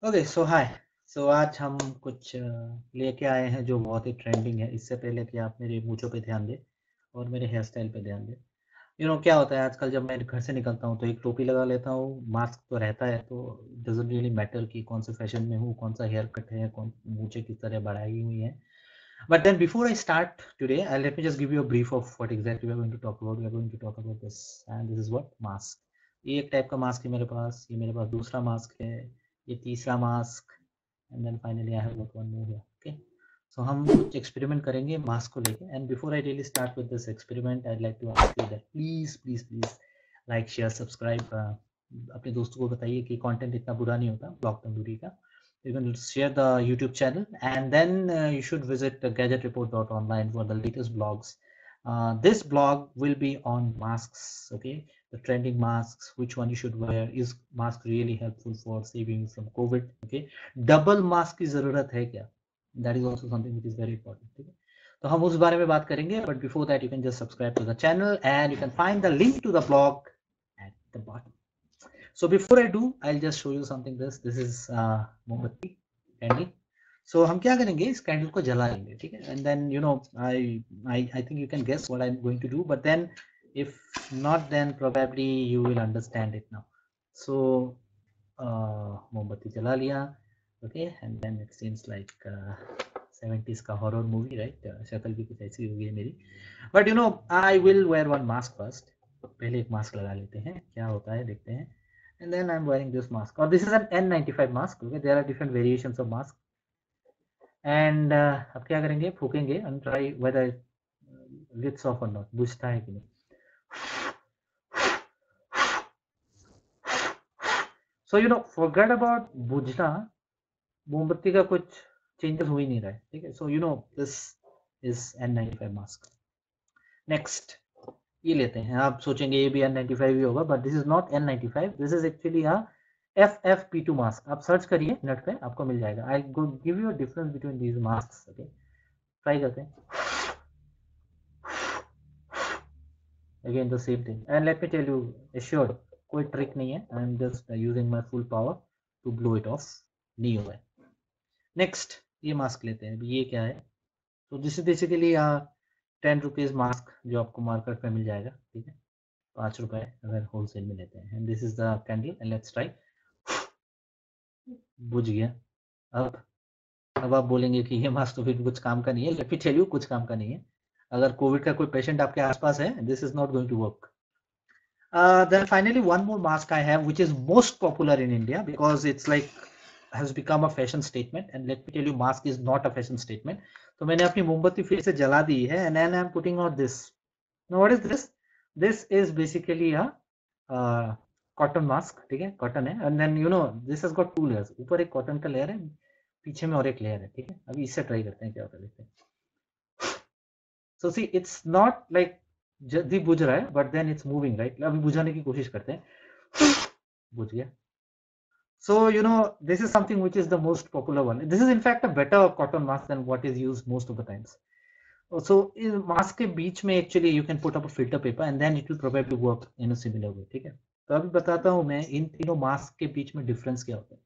Okay so हाय। सो आज हम कुछ लेके आए हैं जो बहुत ही ट्रेंडिंग है। इससे पहले कि आप मेरे मूंछों पे ध्यान दें और मेरे हेयर स्टाइल पे ध्यान दें। क्या होता है आजकल, जब मैं घर से निकलता हूँ तो एक टोपी लगा लेता हूँ, मास्क तो रहता है, तो डजंट रियली मैटर कि कौन से फैशन में हूँ, कौन सा हेयर कट है, कौन मूंछें किस तरह बढ़ाई हुई हैं। But then before I start today, I let me just give you a brief of what exactly we are going to talk about. We are going to talk about this and this is what mask. ये एक type का mask है मेरे पास, ये मेरे पास दूसरा mask है, ये तीसरा mask, and then finally I have got one more here. Okay, so हम कुछ एक्सपेरिमेंट करेंगे मास्क को लेके। And before I really start with this experiment, I like to ask you that please please please like share subscribe. अपने दोस्तों को बताइए कि कंटेंट इतना बुरा नहीं होता ब्लॉग तंदूरी का। You can share the YouTube channel, and then you should visit gadgetreport.online for the latest blogs. This blog will be on masks. Okay, the trending masks, which one you should wear, is mask really helpful for saving you from COVID? Okay, double mask की जरूरत है क्या? That is also something which is very important. ठीक है, तो हम उस बारे में बात करेंगे, but before that you can just subscribe to the channel and you can find the link to the blog at the bottom. So before I do, I'll just show you something. This is मोमबत्ती candle. So हम क्या करेंगे, इस candle को जला लेंगे, ठीक है. And then I think you can guess what I'm going to do, but then if not, then probably you will understand it now. So मोमबत्ती जला लिया, okay, and then it seems like 70s का horror movie, right. शक्ल भी कुछ ऐसी होगी मेरी, but I will where one mask first. पहले एक मास्क लगा लेते हैं, क्या होता है देखते हैं. And then I'm wearing this mask. Or this is an N95 mask. Okay, there are different variations of mask. And अब क्या करेंगे, फूकेंगे and try whether it's off or not. बुझता है कि नहीं. So forget about बुझना. मोमबत्ती का कुछ चेंजेस हो ही नहीं रहा है, ठीक है. So this is N95 mask. Next, ये लेते हैं. आप सोचेंगे ये भी N95 ही होगा, but this is not N95. This is actually FFP2 mask. आप सर्च करिए नेट पे, आपको मिल जाएगा. I give you a difference between these mask. Okay, try करते हैं. Again the same thing, and let me tell you assured, कोई trick नहीं है. I am just using my full power to blow it off. नहीं हुआ है. Next, ये mask लेते हैं. ये क्या है? तो this is basically 10 rupees mask जो आपको मार्केट में मिल जाएगा, ठीक है. 5 रुपए अगर होलसेल में लेते हैं. And this is the candle and let's try. बुझ गया. अब आप बोलेंगे कि ये मास्क तो फिर कुछ काम का नहीं है. लेट मी टेल यू, कुछ काम का नहीं है. अगर कोविड का कोई पेशेंट आपके आसपास है, this is not going to work. Then finally one more mask I have, which is most popular in India because it's like has become a fashion statement. And let me tell you, mask is not a fashion statement. तो मैंने अपनी मोमबत्ती फिर से जला दी है. And then I'm putting out this. Now what is this? This is basically a cotton mask, ठीक है, कॉटन है. And then this has got 2 layers. ऊपर एक कॉटन का लेयर है, पीछे में और एक लेयर है, ठीक है. अभी इससे ट्राई करते हैं क्या होता है, देखते हैं. So see, it's not like जल्दी बुझ रहा है, but then it's moving, right. अभी बुझाने की कोशिश करते हैं. बुझ गया. So this is something which is the most popular one. This is in fact a better cotton mask than what is used most of the times. So इस mask के बीच में actually you can put up a filter paper and then it will probably work in a similar way, ठीक है. तो अभी बताता हूँ मैं इन तीनों मास्क के बीच में डिफरेंस क्या होता है.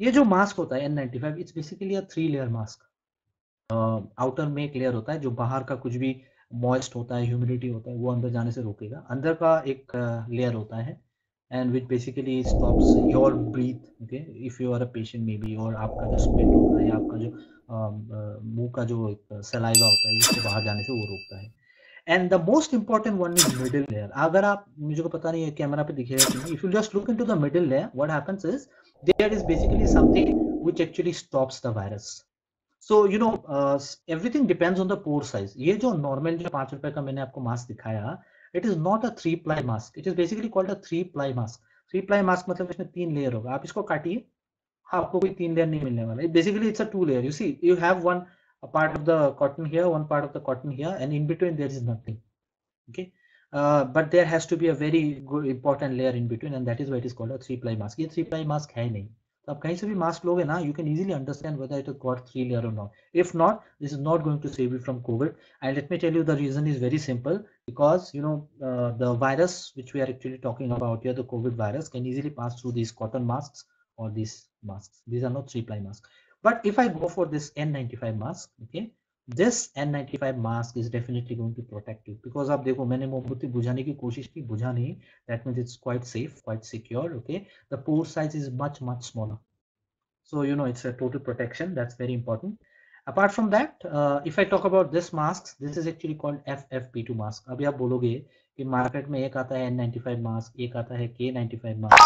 ये जो मास्क होता है N95, it's basically a 3 layer mask. Outer में एक लेयर होता है जो बाहर का कुछ भी मॉइस्ट होता है, ह्यूमिडिटी होता है, वो अंदर जाने से रोकेगा. अंदर का एक लेयर होता है and which basically stops your breath. Okay, if you are a patient may be, और आपका जो स्वेट होता है या आपका जो मुंह का जो एक सलाइवा होता है उसको बाहर जाने से वो रोकता है. And the most important one is middle layer. अगर आप, मुझे को पता नहीं है कैमरा पे दिखेगा कि नहीं, if you just look into the middle layer, what happens is there is basically something which actually stops the virus. So everything depends on the pore size. ये जो नॉर्मल जो 5 रुपए का मैंने आपको मास्क दिखाया, it is not a 3 ply mask. It is basically called a 3 ply mask. 3 ply mask मतलब इसमें 3 लेयर होगा. आप इसको काटिए, आपको कोई 3 लेयर नहीं मिलने वाला. Basically it's a 2 layer. You see, you have one part of the cotton here, one part of the cotton here, and in between there is nothing. Okay, but there has to be a very good important layer in between, and that is why it is called a 3 ply mask. ये 3 ply mask है नहीं. तो आप कहीं से भी mask लोगे ना, you can easily understand whether it has got 3 layer or not. If not, this is not going to save you from COVID. And let me tell you, the reason is very simple. Because the virus which we are actually talking about here, the COVID virus, can easily pass through these cotton masks or these masks. These are not 3-ply masks. But if I go for this N95 mask, okay, this N95 mask is definitely going to protect you, because आप देखो मैंने मोमबत्ती बुझाने की कोशिश की, बुझा नहीं. That means it's quite safe, quite secure. Okay, the pore size is much smaller, so you know it's a total protection. That's very important. Apart from that, if I talk about this mask, this is actually called FFP2 mask. अभी आप बोलोगे कि market में एक आता है N95 mask, एक आता है K95 mask,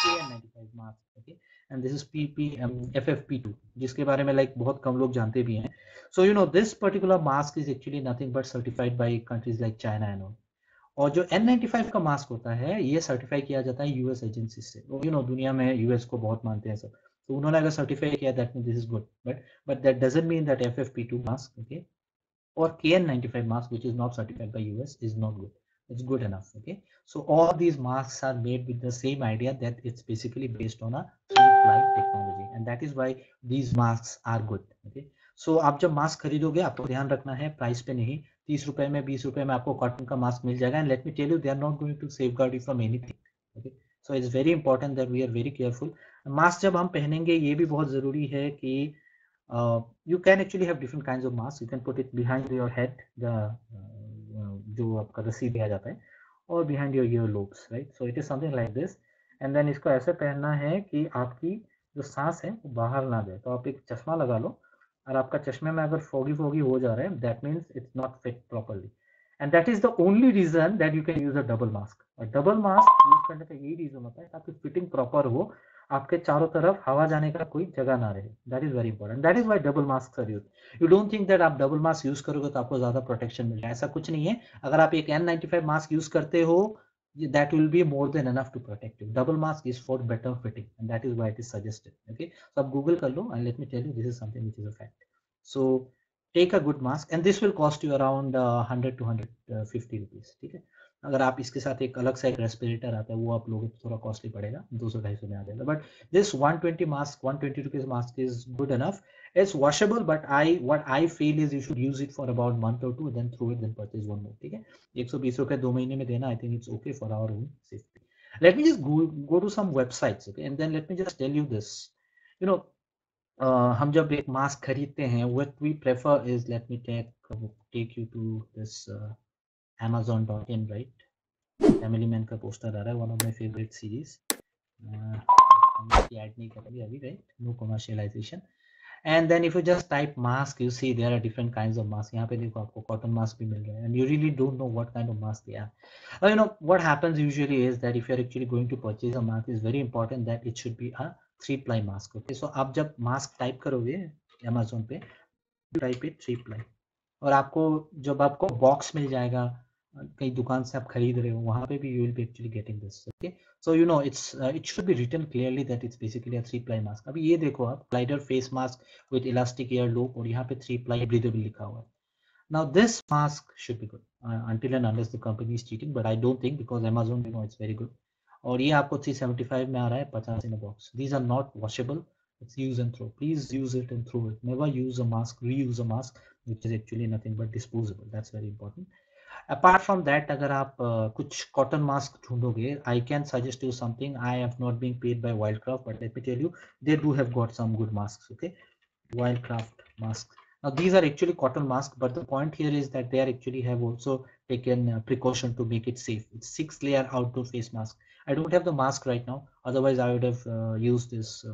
KN95 mask, okay, and this is FFP2, जिसके बारे में लाइक बहुत कम लोग जानते भी हैं. So you know this particular mask is actually nothing but certified by countries like China and all. और जो N95 का मास्क होता है ये सर्टिफाई किया जाता है यूएस एजेंसी से. यू नो दुनिया में यूएस को बहुत मानते हैं सब, तो उन्होंने अगर सर्टिफाई किया that mean this is good. But that doesn't mean that FFP2 mask, okay, or KN95 mask which is not certified by US is not good. It's good enough. Okay, so all these masks are made with the same idea that it's basically based on a 3-ply technology, and that is why these masks are good. Okay, so आप जब mask खरीदोगे आपको ध्यान रखना है price पे नहीं. 30 रुपए में 20 रुपए में आपको कॉटन का मास्क मिल जाएगा, and let me tell you they are not going to safeguard you from anything. Okay, so it's very important that we are very careful. Mask जब हम पहनेंगे ये भी बहुत जरूरी है कि you can actually have different kinds of masks. You can put it behind your head, the जो आपका रस्सी दिया जाता है, और behind your earlobes, right? So it is something like this, and then इसको ऐसे पहनना है कि आपकी जो सांस है वो बाहर ना जाए. तो आप एक चश्मा लगा लो, और आपका चश्मे में अगर foggy हो जा रहा है, that means it's not fit properly, and that is the only reason that you can use a double mask. और double mask यूज करने का यही रीजन होता है ताकि फिटिंग प्रॉपर हो, आपके चारों तरफ हवा जाने का कोई जगह ना रहे. That is very important. That is why double mask are use. You don't think that आप डबल मास्क यूज करोगे तो आपको ज्यादा प्रोटेक्शन मिल जाए, ऐसा कुछ नहीं है. अगर आप एक N95 मास्क यूज करते हो, that will be more than enough to protect you. Double mask is for better fitting, and that is why it is suggested. Okay, so आप Google कर लो, and let me tell you, this is something which is a fact. So take a good mask, and this will cost you around 100 to 150 rupees. ठीक है, अगर आप इसके साथ एक अलग सा एक रेस्पिरेटर आता है वो आप लोगे तो थोड़ा कॉस्टली पड़ेगा, 200-250 में आ जाएगा. But this 120 rupees mask is good enough. It's washable, but what I feel is you should use it for about month or two, then throw it, then purchase one more. ठीक है, 120 रुपए 2 महीने में देना, I think it's okay for our own safety. Let me just go to some websites, okay, and then let me just tell you this. You know, हम जब एक mask खरीदते हैं, what we prefer is, let me take you to this Amazon.in, right? Family Man का poster आ रहा है, one of my favourite series. हम इसकी ऐड नहीं करेंगे अभी, right? No commercialisation. And then if you just type mask, you see there are different kinds of mask. यहाँ पे देखो आपको कॉटन मास्क भी मिल रहा है, and you really don't know what kind of mask they are. You know what happens usually is that if you are actually going to purchase a mask, is very important that it should be a 3-ply mask. Okay, so आप जब mask type करोगे Amazon पे, type it 3-ply, और आपको जब आपको box मिल जाएगा कई दुकान से आप खरीद रहे हो, वहां पे भी you will be actually getting this. Okay, so you know it should be written clearly that it's basically a 3-ply mask. अभी ये देखो आप, glider face mask with elastic ear loop, और यहाँ पे 3-ply breathable लिखा हुआ है. Now this mask should be good until and unless the company is cheating, but I don't think, because Amazon, you know, it's very good. और ये आपको 375 में आ रहा है, 50 in a box. These are not washable. It's use and throw. Please use it and throw it. Never use a mask, reuse a mask, which is actually nothing but disposable. That's very important. Apart from that, अगर आप कुछ cotton mask ढूंढोगे, I can suggest you something. I have not been paid by Wildcraft, but let me tell you, they do have got some good masks. Okay, Wildcraft masks. Now these are actually cotton masks, but the point here is that they are actually have also taken precaution to make it safe. It's 6-layer outdoor face mask. I don't have the mask right now. Otherwise, I would have used this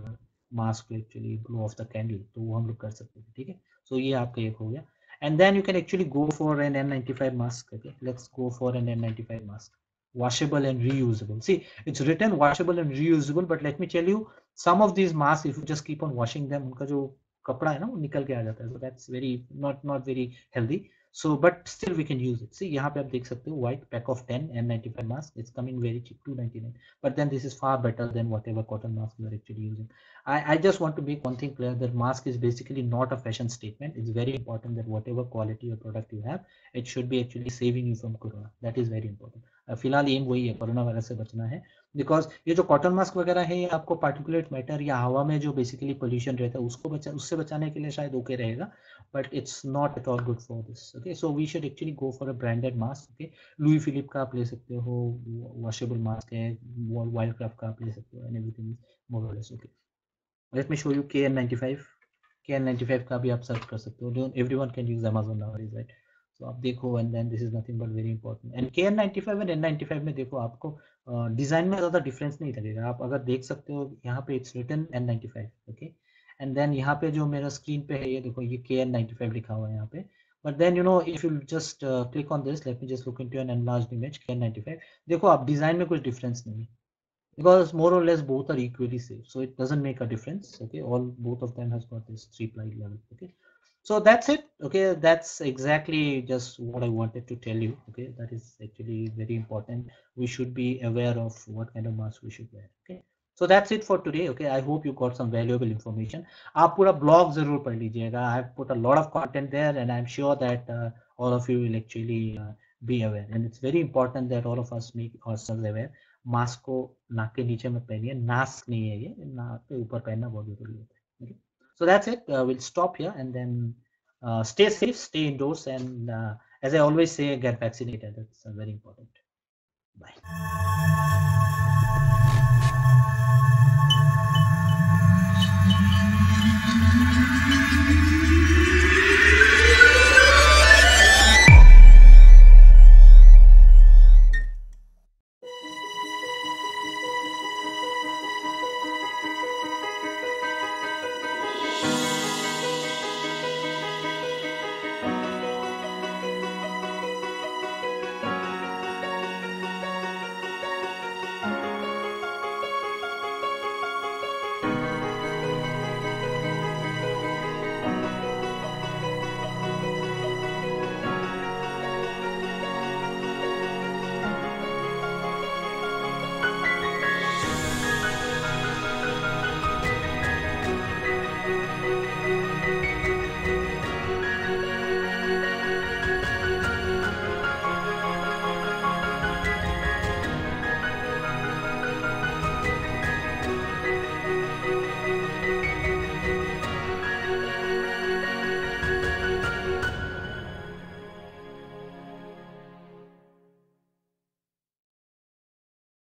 mask to actually blow off the candle. तो वो हम लोग कर सकते हैं, ठीक है? So ये आपका एक हो गया. And then you can actually go for an N95 mask. Okay, let's go for an N95 mask. Washable and reusable. See, it's written washable and reusable, but let me tell you, some of these masks, if you just keep on washing them, उनका जो कपड़ा है ना वो निकल के आ जाता है. So that's very not very healthy. So, but still we can use it. See, यहाँ पे आप देख सकते हो, white pack of 10 N95 mask. It's coming very cheap, $2.99. But then this is far better than whatever cotton mask you are actually using. I just want to make one thing clear, that mask is basically not a fashion statement. It's very important that whatever quality or product you have, it should be actually saving you from corona. That is very important. फिलहाल M वही है, corona virus से बचना है. Because ये जो cotton mask वगैरह है, ये आपको पार्टिकुलेट मैटर या हवा में जो बेसिकली पोल्यूशन रहता है उससे बचाने के लिए शायद ओके रहेगा. but it's not at all good for this. Okay, so we should actually go for a branded mask. Okay, Louis Philippe का आप ले सकते हो, washable mask है, Wildcraft का आप ले सकते हो, and everything is more or less okay. Let me show you KN95. KN95 का भी आप सर्च कर सकते हो. Everyone can use Amazon nowadays, right? So आप देखो, and then this is nothing but very important. And KN95 and N95 में देखो आपको डिजाइन में ज़्यादा डिफरेंस नहीं लगेगा. आप अगर देख सकते हो यहाँ पे it's written N95, okay. And then यहाँ पे जो मेरा स्क्रीन पे है, ये देखो, ये KN95 लिखा हुआ है यहाँ पे. But then you know, if you just click on this, let me just look into an enlarged image KN95. देखो आप, डिजाइन में कुछ डिफरेंस नहीं है, because more or less both are equally safe, so it doesn't make a difference. Okay, all both of them has got this 3 ply level. Okay, so that's it. Okay, that's exactly just what I wanted to tell you. Okay, that is actually very important. We should be aware of what kind of mask we should wear. Okay, so that's it for today. Okay, I hope you got some valuable information. आप पूरा blog जरूर पढ़ लीजिएगा. I've put a lot of content there, and I'm sure that all of you will actually be aware, and it's very important that all of us make ourselves aware. Mask को नाक के नीचे मत पहनिए, mask नहीं है ये, नाक के ऊपर पहनना बहुत जरूरी होता है. So that's it. We'll stop here, and then stay safe, stay indoors, and as I always say, get vaccinated. That's very important. Bye.